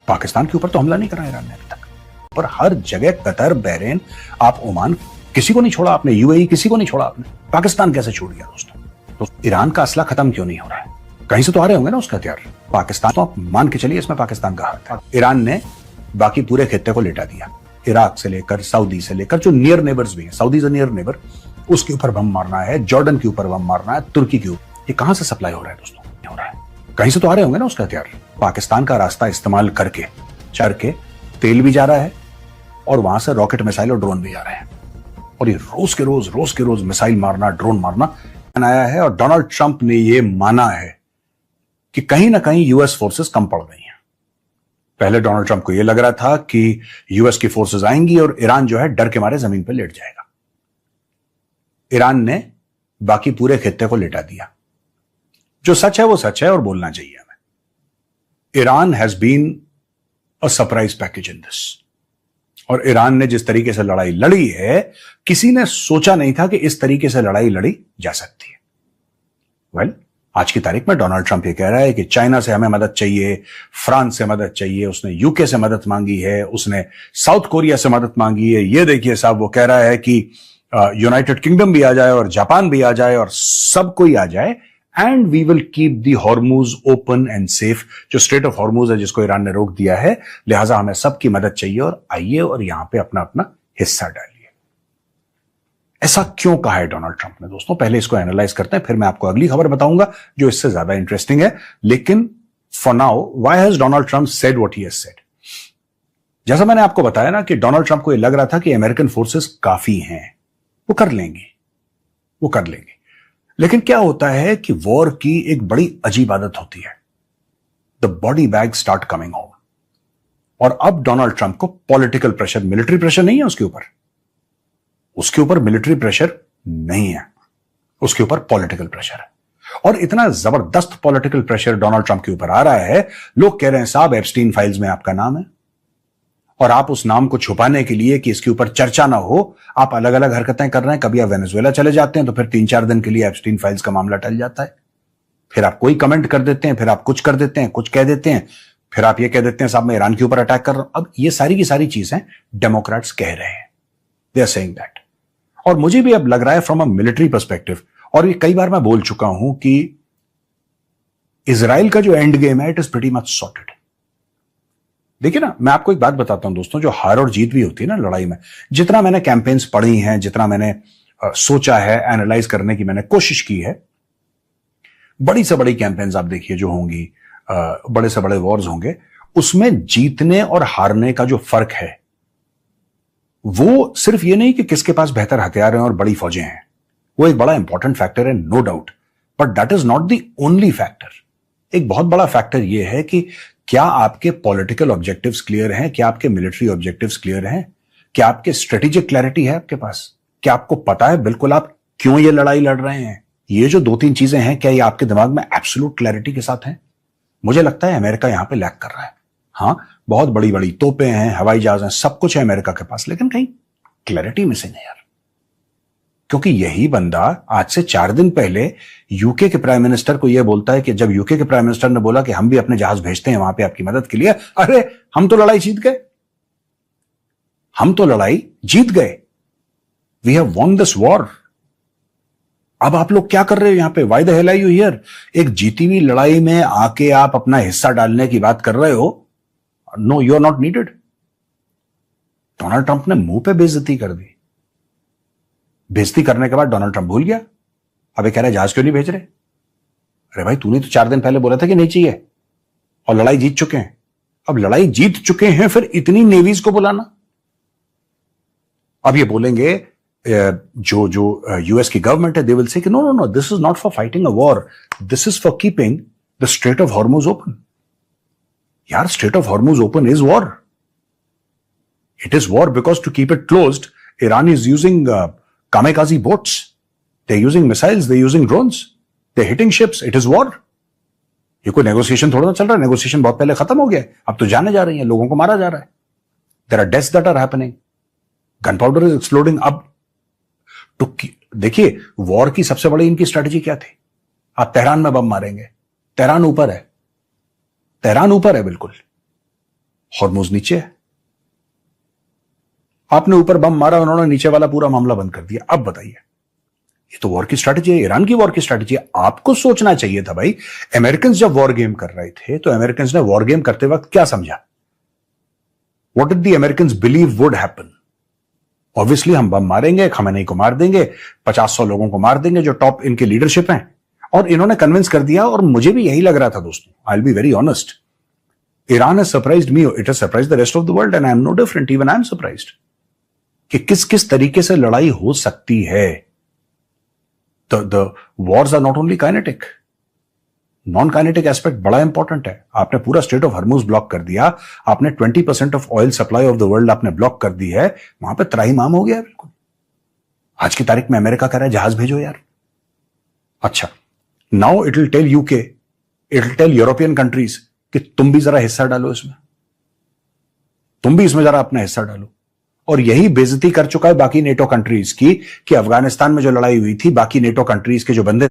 पाकिस्तान के ऊपर तो हमला नहीं करा ईरान ने अभी तक, पर हर जगह कतर, बहरीन, आप ओमान, किसी को नहीं छोड़ा आपने, यूएई किसी को नहीं छोड़ा आपने। पाकिस्तान कैसे छूट गया दोस्तों? तो ईरान का असला खत्म क्यों नहीं हो रहा है? कहीं से तो आ रहे होंगे ना उसका हथियार। पाकिस्तान तो आप मान के चलिए इसमें पाकिस्तान का हाथ है। ईरान ने बाकी पूरे खित्ते को लेटा दिया, इराक से लेकर सऊदी से लेकर जो नियर नेबर्स भी हैं, सऊदी से नियर नेबर, उसके ऊपर बम मारना है, जॉर्डन के ऊपर बम मारना है, तुर्की के ऊपर। ये कहां से सप्लाई हो रहा है दोस्तों? नहीं हो रहा है, कहीं से तो आ रहे होंगे ना उसका हथियार। पाकिस्तान का रास्ता इस्तेमाल करके चढ़ के तेल भी जा रहा है और वहां से रॉकेट मिसाइल और ड्रोन भी जा रहे हैं, और ये रोज के रोज मिसाइल मारना, ड्रोन मारना आया है। और डोनाल्ड ट्रंप ने यह माना है कि कहीं ना कहीं यूएस फोर्सेस कम पड़ गई हैं। पहले डोनाल्ड ट्रंप को यह लग रहा था कि यूएस की फोर्सेस आएंगी और ईरान जो है डर के मारे जमीन पर लेट जाएगा। ईरान ने बाकी पूरे खित्ते को लेटा दिया। जो सच है वो सच है और बोलना चाहिए हमें। Iran has been a surprise package in this. और ईरान ने जिस तरीके से लड़ाई लड़ी है, किसी ने सोचा नहीं था कि इस तरीके से लड़ाई लड़ी जा सकती है। वेल, आज की तारीख में डोनाल्ड ट्रंप ये कह रहा है कि चाइना से हमें मदद चाहिए, फ्रांस से मदद चाहिए, उसने यूके से मदद मांगी है, उसने साउथ कोरिया से मदद मांगी है। ये देखिए साहब, वो कह रहा है कि यूनाइटेड किंगडम भी आ जाए और जापान भी आ जाए और सब कोई आ जाए, and we will keep the Hormuz open and safe. जो स्ट्रेट ऑफ हॉर्मुज है जिसको ईरान ने रोक दिया है, लिहाजा हमें सबकी मदद चाहिए और आइए और यहां पे अपना अपना हिस्सा डालिए। ऐसा क्यों कहा है डोनाल्ड ट्रंप ने दोस्तों? पहले इसको एनालाइज करते हैं, फिर मैं आपको अगली खबर बताऊंगा जो इससे ज्यादा इंटरेस्टिंग है। लेकिन for now, why has Donald Trump said what he has said? जैसा मैंने आपको बताया ना कि डोनाल्ड ट्रंप को यह लग रहा था कि अमेरिकन फोर्सेस काफी हैं, वो कर लेंगे। लेकिन क्या होता है कि वॉर की एक बड़ी अजीब आदत होती है, the body bag start coming home. और अब डोनाल्ड ट्रंप को पॉलिटिकल प्रेशर, मिलिट्री प्रेशर नहीं है उसके ऊपर मिलिट्री प्रेशर नहीं है, उसके ऊपर पॉलिटिकल प्रेशर है। और इतना जबरदस्त पॉलिटिकल प्रेशर डोनाल्ड ट्रंप के ऊपर आ रहा है, लोग कह रहे हैं साहब एप्स्टीन फाइल्स में आपका नाम है, और आप उस नाम को छुपाने के लिए कि इसके ऊपर चर्चा ना हो, आप अलग अलग हरकतें कर रहे हैं। कभी आप वेनेजुएला चले जाते हैं तो फिर 3-4 दिन के लिए एप्स्टीन फाइल्स का मामला टल जाता है, फिर आप कोई कमेंट कर देते हैं, फिर आप कुछ कर देते हैं, कुछ कह देते हैं, फिर आप ये कह देते हैं साहब मैं ईरान के ऊपर अटैक कर रहा हूं। अब ये सारी की सारी चीजें डेमोक्रेट्स कह रहे हैं, दे आर सेइंग दैट। और मुझे भी अब लग रहा है फ्रॉम अ मिलिट्री पर्सपेक्टिव, और ये कई बार मैं बोल चुका हूं कि इजराइल का जो एंड गेम है, it is pretty much sorted. देखिए ना, मैं आपको एक बात बताता हूं दोस्तों, जो हार और जीत भी होती है ना लड़ाई में, जितना मैंने कैंपेन्स पढ़ी हैं, जितना मैंने सोचा है, एनालाइज करने की मैंने कोशिश की है, बड़ी से बड़ी कैंपेन्स आप देखिए जो होंगी, बड़े से बड़े वॉर्स होंगे, उसमें जीतने और हारने का जो फर्क है वो सिर्फ ये नहीं कि किसके पास बेहतर हथियार हैं और बड़ी फौजें हैं, वो एक बड़ा इंपॉर्टेंट फैक्टर है, no doubt, but that is not the only factor. एक बहुत बड़ा फैक्टर यह है कि क्या आपके पॉलिटिकल ऑब्जेक्टिव्स क्लियर हैं, क्या आपके मिलिट्री ऑब्जेक्टिव्स क्लियर हैं, क्या आपके स्ट्रेटेजिक क्लैरिटी है आपके पास, क्या आपको पता है बिल्कुल आप क्यों ये लड़ाई लड़ रहे हैं। ये जो 2-3 चीजें हैं, क्या ये आपके दिमाग में एब्सोल्यूट क्लैरिटी के साथ हैं? मुझे लगता है अमेरिका यहां पे लैग कर रहा है। हाँ, बहुत बड़ी बड़ी तोपें हैं, हवाई जहाज हैं, सब कुछ है अमेरिका के पास, लेकिन कहीं क्लैरिटी मिसिंग है यार। क्योंकि यही बंदा आज से 4 दिन पहले यूके के प्राइम मिनिस्टर को यह बोलता है कि जब यूके के प्राइम मिनिस्टर ने बोला कि हम भी अपने जहाज भेजते हैं वहां पे आपकी मदद के लिए, अरे हम तो लड़ाई जीत गए, we have won this war. अब आप लोग क्या कर रहे हो यहां पे? Why the hell are you here? एक जीती हुई लड़ाई में आके आप अपना हिस्सा डालने की बात कर रहे हो? No, you are not needed. Donald Trump ने मुंह पे बेइज्जती कर दी। बेइज्जती करने के बाद डोनाल्ड ट्रंप भूल गया। अब ये कह रहा है जहाज क्यों नहीं भेज रहे? अरे भाई, तूने तो 4 दिन पहले बोला था कि नहीं चाहिए, और लड़ाई जीत चुके हैं। अब लड़ाई जीत चुके हैं, फिर इतनी नेवीज को बुलाना। अब ये बोलेंगे जो यूएस की गवर्नमेंट है, दे विल से कि no, this is not for fighting a war, this is for keeping the strait of Hormuz open. यार, strait of Hormuz open is war. It is war because to keep it closed, Iran is using kamikaze boats, they're using missiles, they're using drones, they're hitting ships, it is war। ये कोई negotiation थोड़ा ना चल रहा है, negotiation बहुत पहले खत्म हो गया है, अब तो जाने जा रही हैं, लोगों को मारा जा रहा है, there are deaths that are happening, gunpowder is exploding। अब तो देखिए, वॉर की सबसे बड़ी इनकी स्ट्रेटेजी क्या थी? आप तेहरान में बम मारेंगे, तेहरान ऊपर है बिल्कुल, हॉर्मुज नीचे है, आपने ऊपर बम मारा, उन्होंने नीचे वाला पूरा मामला बंद कर दिया। अब बताइए, ये तो वॉर की स्ट्रैटेजी है, ईरान की वॉर की स्ट्रैटेजी है। आपको सोचना चाहिए था भाई, अमेरिकन जब वॉर गेम कर रहे थे तो अमेरिकन ने वॉर गेम करते वक्त क्या समझा? What did the American believe would happen? Obviously हम बम मारेंगे, खमेनी को मार देंगे, 50-100 लोगों को मार देंगे जो टॉप इनके लीडरशिप हैं। और इन्होंने कन्विंस कर दिया, और मुझे भी यही लग रहा था दोस्तों, I will be very honest. Iran has surprised me, it has surprised the rest of the world, and I am no different, even I am surprised कि किस किस तरीके से लड़ाई हो सकती है। The wars are not only kinetic, non kinetic aspect बड़ा इंपॉर्टेंट है। आपने पूरा स्ट्रेट ऑफ हॉर्मुज ब्लॉक कर दिया, आपने 20% of oil supply of the world आपने ब्लॉक कर दी है, वहां पे त्राहिमाम हो गया बिल्कुल। आज की तारीख में अमेरिका कह रहा है जहाज भेजो यार। अच्छा, now it will tell UK, it will tell European countries कि तुम भी जरा हिस्सा डालो इसमें, तुम भी इसमें जरा अपना हिस्सा डालो। और यही बेइज्जती कर चुका है बाकी नेटो कंट्रीज की, कि अफगानिस्तान में जो लड़ाई हुई थी, बाकी नेटो कंट्रीज के जो बंदे